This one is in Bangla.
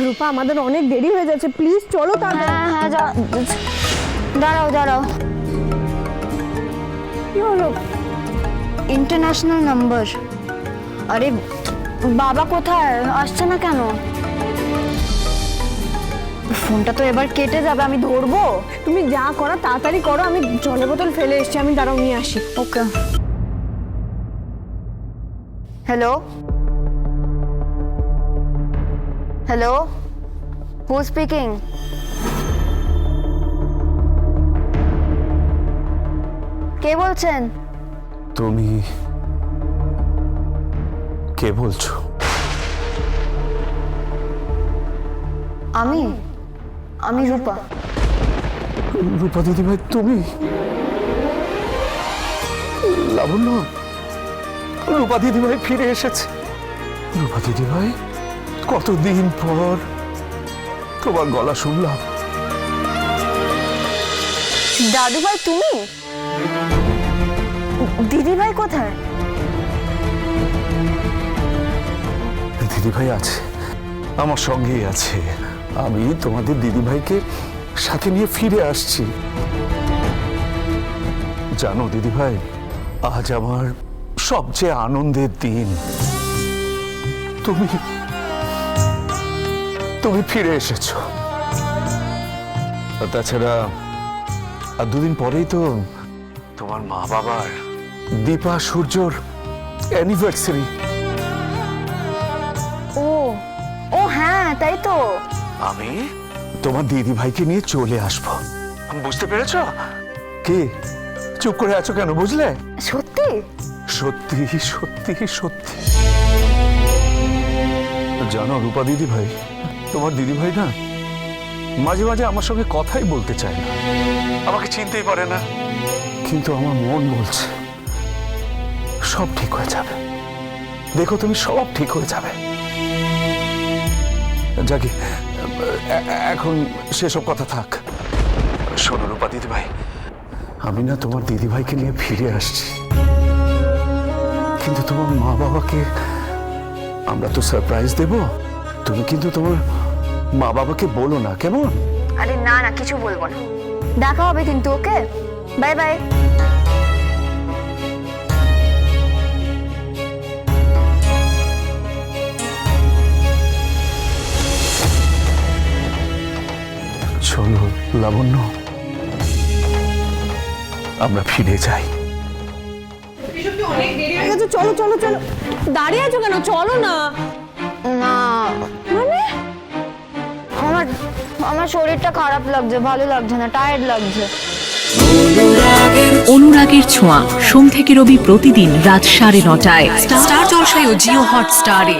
রূপা আমাদের অনেক দেরি হয়ে যাচ্ছে, প্লিজ চলো তাড়াতাড়ি। হ্যাঁ হ্যাঁ দাঁড়াও দাঁড়াও। কি হলো? International number. আরে বাবা কোথায়, আসছে না কেন? ফোনটা তো এবার কেটে যাবে, আমি ধরবো? তুমি যা করো তাড়াতাড়ি করো, আমি জলের বোতল ফেলে এসেছি, আমি দাঁড়াও নিয়ে আসি। ওকে। Hello hello, who speaking? কে বলছেন? তুমি কে বলছো? আমি আমি রূপা। রূপা দিদিভাই তুমি? লাবণ্য, রূপা দিদিভাই ফিরে এসেছে। রূপা দিদিভাই, কতদিন পর তোমার গলা শুনলাম। দাদু ভাই তুমি? দিদি ভাই কোথায়? দিদিভাই আছে, আমার সঙ্গেই আছে। আমি তোমাদের দিদিভাইকে সাথে নিয়ে ফিরে আসছি। জানো দিদিভাই, আজ আমার সবচেয়ে আনন্দের দিন। তুমি তুমি ফিরে এসেছো। তাছাড়া আর দুদিন পরেই তো তোমার মা বাবার, দীপা সূর্যর অ্যানিভার্সারি। ও ও হ্যাঁ, তাই তো। আমি তোমার দিদি ভাইকে নিয়ে চলে আসবো। বুঝতে পেরেছো? কি চুপ করে আছো কেন? বুঝলে? সত্যি? সত্যি সত্যি সত্যি। জানো রূপা দিদি ভাই, তোমার দিদি ভাই না মাঝে মাঝে আমার সঙ্গে কথাই বলতে চায় না, আমাকে চিনতেই পারে না, কিন্তু আমার মন বলছে সব ঠিক হয়ে যাবে। দেখো তুমি, সব ঠিক হয়ে যাবে। যাকে এখন সেসব কথা থাক। শোনো রূপা দিদি ভাই, আমি না তোমার দিদি ভাইকে নিয়ে ফিরে আসছি, কিন্তু তোমার মা বাবাকে আমরা তো সারপ্রাইজ দেব। তুমি কিন্তু তোমার মা বাবাকে বলো না, কেমন? আরে না না, কিছু বলবো না। দেখা হবে কিন্তু, ওকে? Bye bye. চলো লাবণ্য, আমরা ফিরে যাই। অনেক দেরি হয়ে গেছে, চলো চলো চলো। দাঁড়িয়ে আছো কেন? চলো না। না মানে আমার আমার শরীরটা খারাপ লাগছে, ভালো লাগছে না, টায়ার্ড লাগছে। অনুরাগের ছোঁয়া, সোম থেকে রবি প্রতিদিন রাত 9:30টায় স্টার জলসায় ও জিও হটস্টারে।